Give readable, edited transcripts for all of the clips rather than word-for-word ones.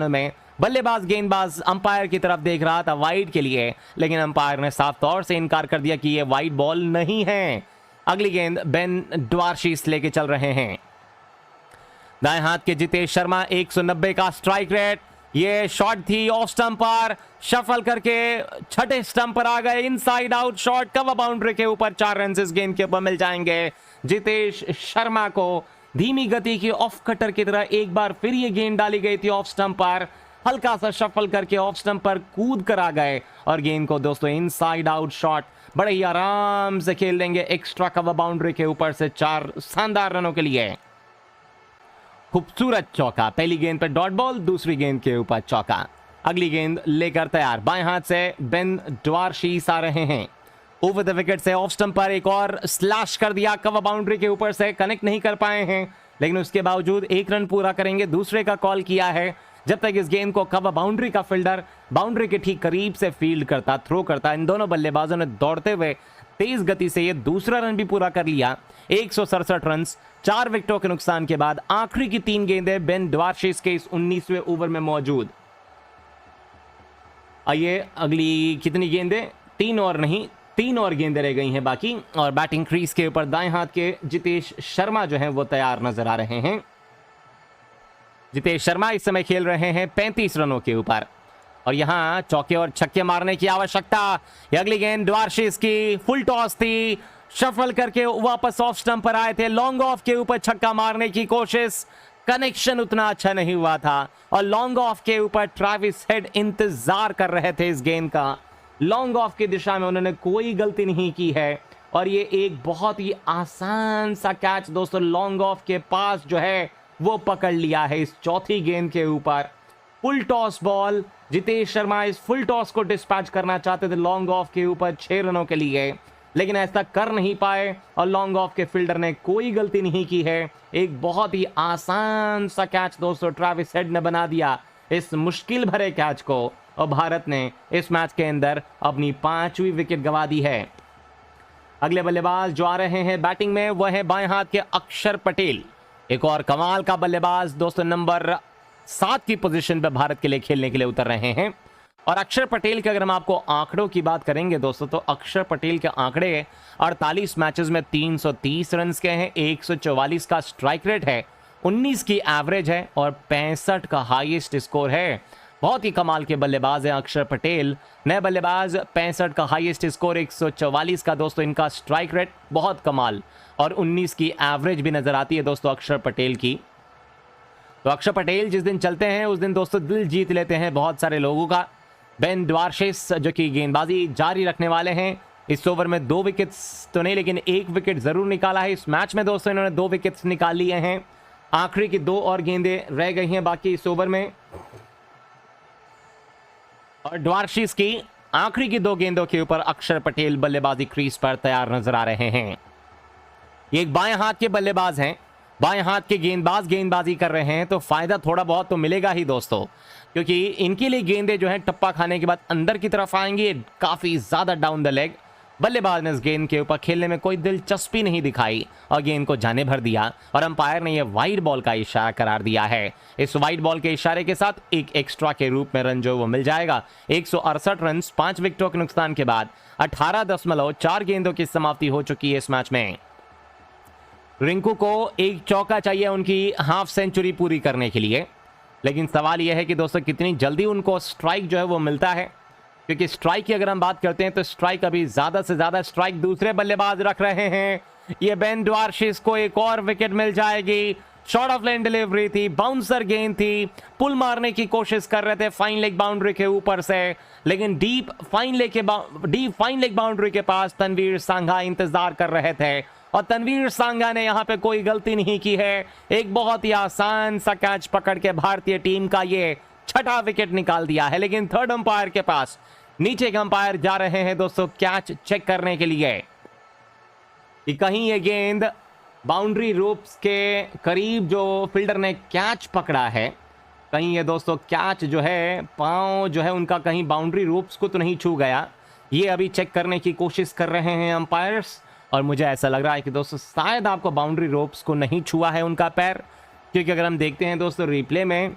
में बल्लेबाज गेंदबाज अंपायर की तरफ देख रहा था वाइड के लिए, लेकिन अंपायर ने साफ तौर से इनकार कर दिया कि ये वाइड बॉल नहीं है। अगली गेंद बेन ड्वार्शिस लेके चल रहे हैं। दाएं हाथ के जितेश शर्मा 190 का स्ट्राइक रेट। ये शॉट थी ऑफ स्टंप पर, शफल करके छठे स्टंप पर आ गए। Inside out shot, cover boundary के ऊपर 4 रन इस गेंद के ऊपर मिल जाएंगे जितेश शर्मा को। धीमी गति की ऑफ कटर की तरह एक बार फिर ये गेंद डाली गई थी ऑफ स्टंप पर, हल्का सा शफल करके ऑफ स्टंप पर कूद कर आ गए और गेंद को दोस्तों इनसाइड आउट शॉट बड़े ही आराम से खेल देंगे एक्स्ट्रा कवर बाउंड्री के ऊपर से 4 शानदार रनों के लिए। खूबसूरत चौका, पहली गेंद पर डॉट बॉल, दूसरी गेंद के ऊपर चौका। अगली गेंद लेकर तैयार, बाएं हाथ से बेन ड्वार्शिस आ रहे हैं। ओवर द विकेट से ऑफ स्टंप पर एक और स्लैश कर दिया, कवर बाउंड्री के ऊपर से कनेक्ट नहीं कर पाए हैं, लेकिन उसके बावजूद 1 रन पूरा करेंगे। दूसरे का कॉल किया है। जब तक इस गेंद को कवर बाउंड्री का फील्डर बाउंड्री के ठीक करीब से फील्ड करता, थ्रो करता, इन दोनों बल्लेबाजों ने दौड़ते हुए तेज गति से ये दूसरा रन भी पूरा कर लिया। 167 रन 4 विकेटों के नुकसान के बाद आखिरी की 3 गेंदें बेन ड्वार्शिस के इस 19वें ओवर में मौजूद। आइए अगली कितनी गेंदें, 3 और नहीं 3 और गेंदें रह गई हैं बाकी। और बैटिंग क्रीज के ऊपर दाएं हाथ के जितेश शर्मा जो हैं वो तैयार नजर आ रहे हैं। जितेश शर्मा इस समय खेल रहे हैं 35 रनों के ऊपर और यहां चौके और छक्के मारने की आवश्यकता। अगली गेंद ड्वार्शिस की फुल टॉस थी, शफल करके वापस ऑफ स्टंप पर आए थे। लॉन्ग ऑफ के ऊपर छक्का मारने की कोशिश, कनेक्शन उतना अच्छा नहीं हुआ था और लॉन्ग ऑफ के ऊपर ट्रेविस हेड इंतजार कर रहे थे इस गेंद का। लॉन्ग ऑफ की दिशा में उन्होंने कोई गलती नहीं की है और ये एक बहुत ही आसान सा कैच दोस्तों लॉन्ग ऑफ के पास जो है वो पकड़ लिया है इस चौथी गेंद के ऊपर। Full toss ball, Jitesh Sharma इस फुल टॉस को डिस्पैच करना चाहते थे लॉन्ग ऑफ के ऊपर 6 रनों के लिए, लेकिन ऐसा कर नहीं पाए और लॉन्ग ऑफ के फील्डर ने कोई गलती नहीं की है। एक बहुत ही आसान सा कैच दोस्तों ट्रेविस हेड ने बना दिया इस मुश्किल भरे कैच को और भारत ने इस मैच के अंदर अपनी 5वीं विकेट गंवा दी है। अगले बल्लेबाज जो आ रहे हैं बैटिंग में वह है बाएं हाथ के अक्षर पटेल। एक और कमाल का बल्लेबाज दोस्तों नंबर 7 की पोजीशन पर भारत के लिए खेलने के लिए उतर रहे हैं। और अक्षर पटेल के अगर हम आपको आंकड़ों की बात करेंगे दोस्तों तो अक्षर पटेल के आंकड़े 48 मैचेस में 330 रन के हैं, 144 का स्ट्राइक रेट है, 19 की एवरेज है और 65 का हाईएस्ट स्कोर है। बहुत ही कमाल के बल्लेबाज हैं अक्षर पटेल, नए बल्लेबाज। 65 का हाईएस्ट स्कोर, 144 का दोस्तों इनका स्ट्राइक रेट, बहुत कमाल, और 19 की एवरेज भी नजर आती है दोस्तों अक्षर पटेल की। तो अक्षर पटेल जिस दिन चलते हैं उस दिन दोस्तों दिल जीत लेते हैं बहुत सारे लोगों का। बेन ड्वार्शिस जो कि गेंदबाजी जारी रखने वाले हैं, इस ओवर में 2 विकेट्स तो नहीं लेकिन 1 विकेट जरूर निकाला है इस मैच में दोस्तों, इन्होंने 2 विकेट्स निकाल लिए हैं। आखिरी की 2 और गेंदें रह गई हैं बाकी इस ओवर में और ड्वार्शिस की आखिरी की 2 गेंदों के ऊपर अक्षर पटेल बल्लेबाजी क्रीज पर तैयार नजर आ रहे हैं। ये एक बाएं हाथ के बल्लेबाज हैं, बाएं हाथ के गेंदबाज गेंदबाजी कर रहे हैं तो फायदा थोड़ा बहुत तो मिलेगा ही दोस्तों, क्योंकि इनके लिए गेंदें जो है टप्पा खाने के बाद अंदर की तरफ आएंगी काफी ज्यादा डाउन द लेग। बल्लेबाज ने इस गेंद के ऊपर खेलने में कोई दिलचस्पी नहीं दिखाई और गेंद को जाने भर दिया और अंपायर ने यह वाइड बॉल का इशारा करार दिया है। इस वाइड बॉल के इशारे के साथ एक एक्स्ट्रा के रूप में रन जो वो मिल जाएगा। 168 रन 5 विकेटों के नुकसान के बाद 18.4 गेंदों की समाप्ति हो चुकी है इस मैच में। रिंकू को एक चौका चाहिए उनकी हाफ सेंचुरी पूरी करने के लिए, लेकिन सवाल यह है कि दोस्तों कितनी जल्दी उनको स्ट्राइक जो है वो मिलता है, क्योंकि स्ट्राइक की अगर हम बात करते हैं तो स्ट्राइक अभी ज्यादा से ज्यादा स्ट्राइक दूसरे बल्लेबाज रख रहे हैं। ये बेन ड्वार्शिस को एक और विकेट मिल जाएगी। शॉर्ट ऑफ लाइन डिलीवरी थी, बाउंसर गेंद थी, पुल मारने की कोशिश कर रहे थे फाइन लेग बाउंड्री के ऊपर से, लेकिन डीप फाइन लेग बाउंड्री के पास तनवीर सांघा इंतजार कर रहे थे और तनवीर सांघा ने यहां पे कोई गलती नहीं की है। एक बहुत ही आसान सा कैच पकड़ के भारतीय टीम का ये 6ठा विकेट निकाल दिया है, लेकिन थर्ड अंपायर के पास नीचे के अंपायर जा रहे हैं दोस्तों कैच चेक करने के लिए कि कहीं ये गेंद बाउंड्री रोप्स के करीब जो फील्डर ने कैच पकड़ा है, कहीं ये दोस्तों कैच जो है पांव जो है उनका कहीं बाउंड्री रोप्स को तो नहीं छू गया। ये अभी चेक करने की कोशिश कर रहे हैं अंपायर्स और मुझे ऐसा लग रहा है कि दोस्तों शायद आपको बाउंड्री रोप्स को नहीं छुआ है उनका पैर, क्योंकि अगर हम देखते हैं दोस्तों रिप्ले में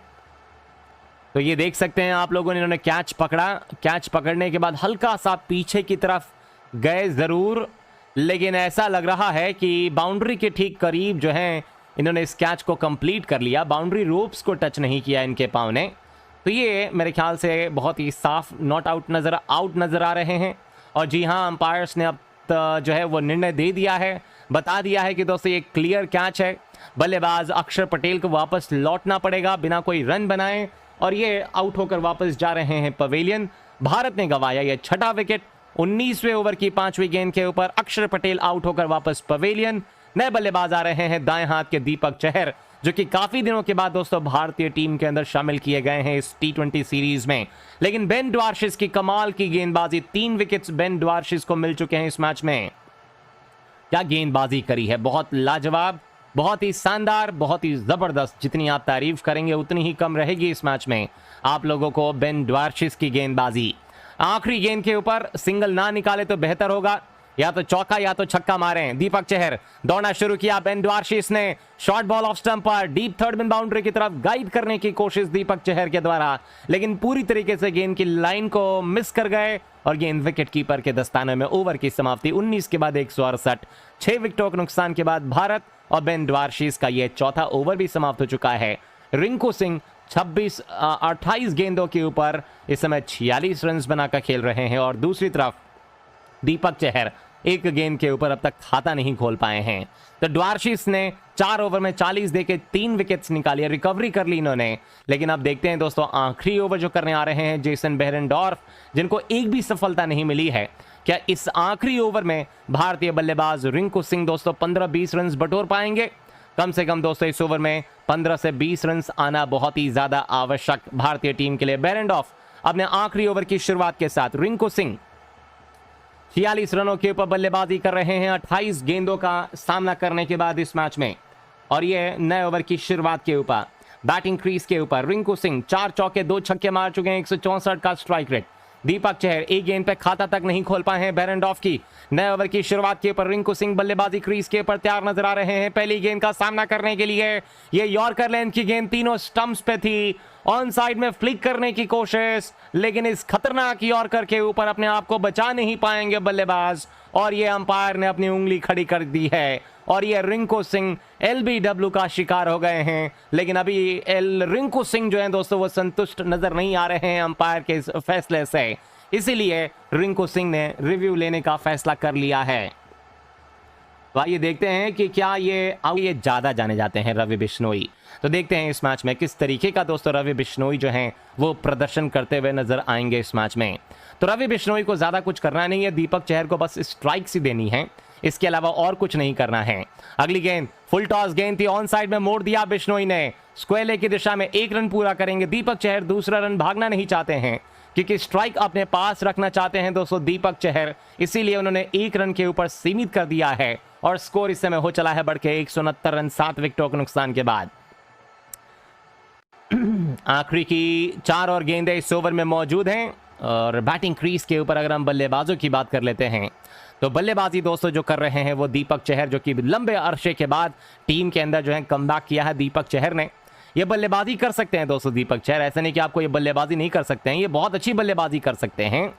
तो ये देख सकते हैं आप लोगों ने, इन्होंने कैच पकड़ा, कैच पकड़ने के बाद हल्का सा पीछे की तरफ गए जरूर, लेकिन ऐसा लग रहा है कि बाउंड्री के ठीक करीब जो है इन्होंने इस कैच को कंप्लीट कर लिया, बाउंड्री रोप्स को टच नहीं किया इनके पाँव ने। तो ये मेरे ख्याल से बहुत ही साफ नॉट आउट नज़र आ रहे हैं। और जी हाँ, अंपायर्स ने अब जो है वो निर्णय दे दिया है, बता दिया है कि दोस्तों ये क्लियर कैच है, बल्लेबाज अक्षर पटेल को वापस लौटना पड़ेगा बिना कोई रन बनाए, और ये आउट होकर वापस जा रहे हैं पवेलियन। भारत ने गंवाया ये छठा विकेट। 19वें ओवर की 5वीं गेंद के ऊपर अक्षर पटेल आउट होकर वापस पवेलियन। नए बल्लेबाज आ रहे हैं दाएं हाथ के दीपक चहर, जो कि काफी दिनों के बाद दोस्तों भारतीय टीम के अंदर शामिल किए गए हैं इस T20 सीरीज में। लेकिन बेन ड्वार्शिस की कमाल की गेंदबाजी, 3 विकेट्स बेन ड्वार्शिस को मिल चुके हैं इस मैच में। क्या गेंदबाजी करी है, बहुत लाजवाब, बहुत ही शानदार, बहुत ही जबरदस्त। जितनी आप तारीफ करेंगे उतनी ही कम रहेगी इस मैच में आप लोगों को बेन ड्वार्शिस की गेंदबाजी। आखिरी गेंद के ऊपर सिंगल ना निकाले तो बेहतर होगा, या तो चौका या तो छक्का मारें। दीपक चहर दौड़ना शुरू किया, बेन ड्वार्शिस ने शॉर्ट बॉल ऑफ स्टंप पर डीप थर्ड मैन बाउंड्री की तरफ गाइड करने की कोशिश दीपक चहर के द्वारा, लेकिन पूरी तरीके से गेंद की लाइन को मिस कर गए और गेंद विकेट कीपर के दस्ताने में। ओवर की समाप्ति 19 के बाद 168, 6 विकेटों के नुकसान के बाद भारत और बेन ड्वार्शिस का यह चौथा ओवर भी समाप्त हो चुका है। रिंकू सिंह 28 गेंदों के ऊपर इस समय 46 रन बनाकर खेल रहे हैं, और दूसरी तरफ दीपक चहर 1 गेंद के ऊपर अब तक खाता नहीं खोल पाए हैं। तो ड्वार्शिस ने 4 ओवर में 40 देके 3 विकेट्स निकाली, रिकवरी कर ली इन्होंने। लेकिन अब देखते हैं दोस्तों आखिरी ओवर जो करने आ रहे हैं जेसन बेहरेनडॉर्फ, जिनको एक भी सफलता नहीं मिली है, क्या इस आखिरी ओवर में भारतीय बल्लेबाज रिंकू सिंह दोस्तों 15-20 रन बटोर पाएंगे? कम से कम दोस्तों इस ओवर में 15 से 20 रन आना बहुत ही ज्यादा आवश्यक भारतीय टीम के लिए। बेहरेनडॉर्फ अपने आखिरी ओवर की शुरुआत के साथ, रिंकू सिंह 46 रनों के ऊपर बल्लेबाजी कर रहे हैं 28 गेंदों का सामना करने के बाद इस मैच में। और ये नए ओवर की शुरुआत के ऊपर बैटिंग क्रीज के ऊपर रिंकू सिंह 4 चौके 2 छक्के मार चुके हैं, 164 का स्ट्राइक रेट। दीपक चहर 1 गेंद पे खाता तक नहीं खोल पाए हैं बेहरेनडॉर्फ की। नए ओवर की शुरुआत के ऊपर रिंकू सिंह बल्लेबाजी क्रीज के ऊपर तैयार नजर आ रहे हैं पहली गेंद का सामना करने के लिए। ये यॉर्कर लेंथ की गेंद तीनों स्टंप्स पे थी, ऑन साइड में फ्लिक करने की कोशिश, लेकिन इस खतरनाक यॉर्कर के ऊपर अपने आप को बचा नहीं पाएंगे बल्लेबाज, और ये अंपायर ने अपनी उंगली खड़ी कर दी है और ये रिंकू सिंह LBW का शिकार हो गए हैं। लेकिन अभी रिंकू सिंह जो है दोस्तों वो संतुष्ट नजर नहीं आ रहे हैं अंपायर के इस फैसले से, इसीलिए रिंकू सिंह ने रिव्यू लेने का फैसला कर लिया है। तो आइए देखते हैं कि क्या ये ज्यादा जाने जाते हैं रवि बिश्नोई। तो देखते हैं इस मैच में किस तरीके का दोस्तों रवि बिश्नोई जो हैं वो प्रदर्शन करते हुए नजर आएंगे इस मैच में। तो रवि बिश्नोई को ज्यादा कुछ करना नहीं है, दीपक चहर को बस स्ट्राइक्स ही देनी है, इसके अलावा और कुछ नहीं करना है। अगली गेंद फुल टॉस गेंद थी, ऑन साइड में मोड़ दिया बिश्नोई ने, स्क्वायर की दिशा में 1 रन पूरा करेंगे। दीपक चहर दूसरा रन भागना नहीं चाहते हैं क्योंकि स्ट्राइक अपने पास रखना चाहते हैं दोस्तों दीपक चहर, इसीलिए उन्होंने 1 रन के ऊपर सीमित कर दिया है और स्कोर इस समय हो चला है बढ़ के 169 रन 7 विकेटों के नुकसान के बाद। आखिरी की 4 और गेंदें इस ओवर में मौजूद हैं। और बैटिंग क्रीज के ऊपर अगर हम बल्लेबाजों की बात कर लेते हैं तो बल्लेबाजी दोस्तों जो कर रहे हैं वो दीपक चहर, जो कि लंबे अरसे के बाद टीम के अंदर जो है कमबैक किया है दीपक चहर ने। ये बल्लेबाजी कर सकते हैं दोस्तों दीपक चहर, ऐसा नहीं कि आपको ये बल्लेबाजी नहीं कर सकते हैं, ये बहुत अच्छी बल्लेबाजी कर सकते हैं।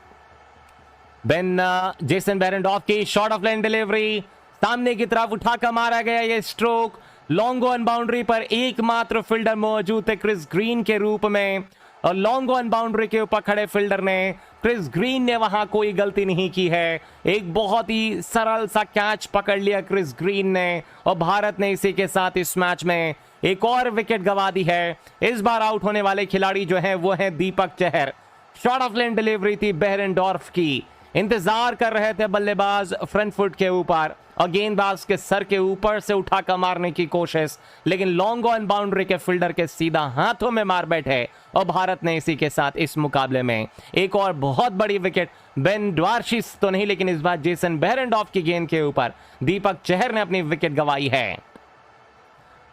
जेसन बेहरेनडॉर्फ की शॉर्ट ऑफ लाइन डिलीवरी सामने की तरफ उठाकर मारा गया, ये स्ट्रोक लॉन्ग ऑन बाउंड्री पर एकमात्र फील्डर मौजूद थे क्रिस ग्रीन के रूप में, और लॉन्ग ऑन बाउंड्री के ऊपर खड़े फील्डर ने क्रिस ग्रीन ने वहां कोई गलती नहीं की है। एक बहुत ही सरल सा कैच पकड़ लिया क्रिस ग्रीन ने, और भारत ने इसी के साथ इस मैच में एक और विकेट गंवा दी है। इस बार आउट होने वाले खिलाड़ी जो हैं वो हैं Deepak Chahar. Short of line delivery थी बेहरेनडॉर्फ की, इंतजार कर रहे थे बल्लेबाज फ्रंट फुट के ऊपर और गेंदबाज के सर के ऊपर से उठाकर मारने की कोशिश, लेकिन लॉन्ग ऑन बाउंड्री के फील्डर के सीधा हाथों में मार बैठे और भारत ने इसी के साथ इस मुकाबले में एक और बहुत बड़ी विकेट, बेन ड्वार्शिस तो नहीं लेकिन इस बार जेसन बेहरेनडॉर्फ की गेंद के ऊपर दीपक चहर ने अपनी विकेट गंवाई है।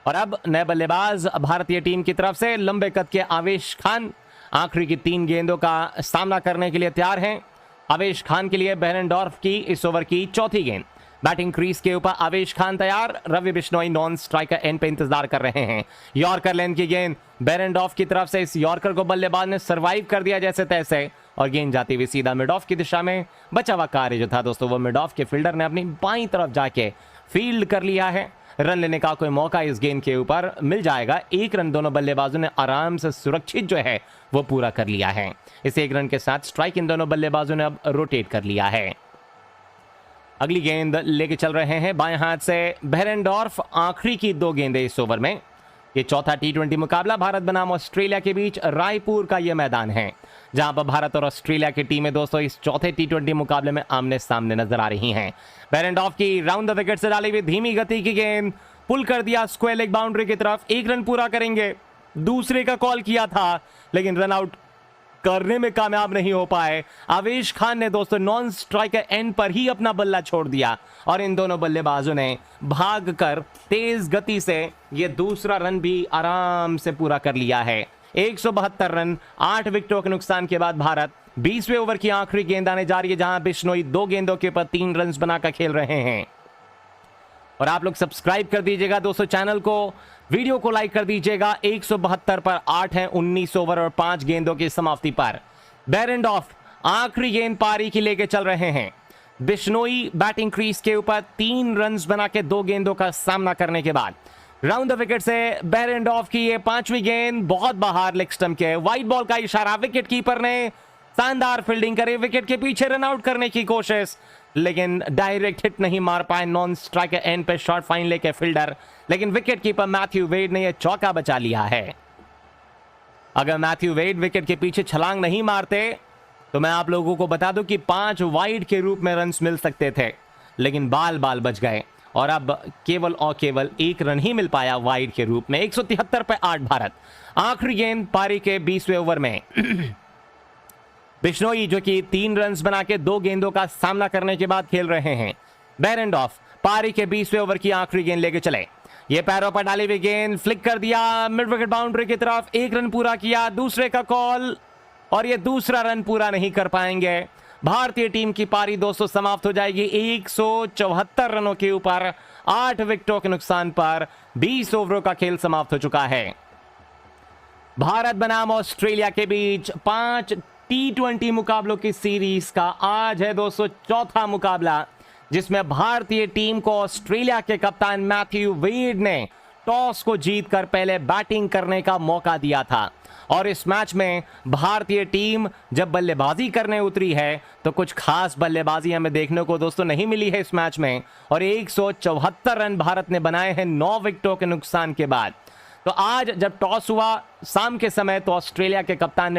और अब नए बल्लेबाज भारतीय टीम की तरफ से लंबे कद के आवेश खान आखिरी की 3 गेंदों का सामना करने के लिए तैयार हैं। आवेश खान के लिए बेहरेनडॉर्फ की इस ओवर की चौथी गेंद बैटिंग क्रीज के ऊपर आवेश खान तैयार, Ravi Bishnoi non striker end पे इंतजार कर रहे हैं। यॉर्कर लेंथ की गेंद बेरेंडॉफ की तरफ से, इस यॉर्कर को बल्लेबाज ने सरवाइव कर दिया जैसे तैसे, और गेंद जाती हुई सीधा मिड ऑफ की दिशा में। बचा हुआ कार्य जो था दोस्तों वो मिड ऑफ के फील्डर ने अपनी बाईं तरफ जाके फील्ड कर लिया है। रन लेने का कोई मौका इस गेंद के ऊपर मिल जाएगा। 1 रन दोनों बल्लेबाजों ने आराम से सुरक्षित जो है वो पूरा कर लिया है। इस 1 रन के साथ स्ट्राइक इन दोनों बल्लेबाजों ने अब रोटेट कर लिया है। अगली गेंद लेके चल रहे हैं बाएं हाथ से बेरेंडॉर्फ। आखिरी की 2 गेंदें इस ओवर में। ये चौथा टी20 मुकाबला भारत बनाम ऑस्ट्रेलिया के बीच रायपुर का ये मैदान है, जहां पर भारत और ऑस्ट्रेलिया की टीमें दोस्तों इस चौथे टी20 मुकाबले में आमने सामने नजर आ रही हैं। बेरेंडॉफ की राउंड द विकेट से डाली हुई धीमी गति की गेंद पुल कर दिया स्क्वायर लेग बाउंड्री की तरफ। 1 रन पूरा करेंगे, दूसरे का कॉल किया था लेकिन रन आउट करने में कामयाब नहीं हो पाए। आवेश खान ने दोस्तों नॉन स्ट्राइकर एंड पर ही अपना बल्ला छोड़ दिया और इन दोनों बल्लेबाजों ने भागकर तेज गति से ये दूसरा रन भी आराम से पूरा कर लिया है। 172 रन 8 विकेटों के नुकसान के बाद भारत 20वें ओवर की आखिरी गेंद आने जा रही है, जहां बिश्नोई 2 गेंदों के ऊपर 3 रन बनाकर खेल रहे हैं। और आप लोग सब्सक्राइब कर दीजिएगा दोस्तों चैनल को, वीडियो को लाइक कर दीजिएगा। 172 पर 8 है 19 ओवर और 5 गेंदों की समाप्ति पर। बेरेंडॉफ आखिरी गेंद पारी की लेके चल रहे हैं। बिश्नोई बैटिंग क्रीज के ऊपर 3 रन बना के 2 गेंदों का सामना करने के बाद राउंड द विकेट से बेरेंडॉफ की ये 5वीं गेंद बहुत बाहर लेग स्टंप के, वाइड बॉल का इशारा। विकेट कीपर ने शानदार फील्डिंग करी, विकेट के पीछे रन आउट करने की कोशिश, लेकिन डायरेक्ट हिट नहीं मार पाए नॉन स्ट्राइकर एंड पे शॉर्ट फाइन लेके फील्डर, लेकिन विकेट कीपर मैथ्यू वेड ने यह चौका बचा लिया है। अगर मैथ्यू वेड विकेट के पीछे छलांग नहीं मारते तो मैं आप लोगों को बता दूं कि 5 वाइड के रूप में रन मिल सकते थे, लेकिन बाल बाल बच गए और अब केवल और केवल 1 रन ही मिल पाया वाइड के रूप में। 173 पे 8 भारत। आखिरी गेंद पारी के 20वें ओवर में बिश्नोई जो कि 3 रन बना के 2 गेंदों का सामना करने के बाद खेल रहे हैं। बेरेंडॉफ पारी के 20वें ओवर की आखिरी गेंद लेके चले। ये पैरों पर डाली हुई गेंद फ्लिक कर दिया मिड विकेट बाउंड्री की तरफ। 1 रन पूरा किया, दूसरे का कॉल और ये दूसरा रन पूरा नहीं कर पाएंगे। भारतीय टीम की पारी दोस्तों समाप्त हो जाएगी 174 रनों के ऊपर 8 विकेटों के नुकसान पर। 20 ओवरों का खेल समाप्त हो चुका है। भारत बनाम ऑस्ट्रेलिया के बीच 5 टी20 मुकाबलों की सीरीज का आज है दोस्तों चौथा मुकाबला, जिसमें भारतीय टीम को ऑस्ट्रेलिया के कप्तान मैथ्यू वेड ने टॉस को जीतकर पहले बैटिंग करने का मौका दिया था। और इस मैच में भारतीय टीम जब बल्लेबाजी करने उतरी है तो कुछ खास बल्लेबाजी हमें देखने को दोस्तों नहीं मिली है इस मैच में, और 174 रन भारत ने बनाए हैं 9 विकेटों के नुकसान के बाद। तो आज जब टॉस हुआ शाम के समय तो ऑस्ट्रेलिया के कप्तान ने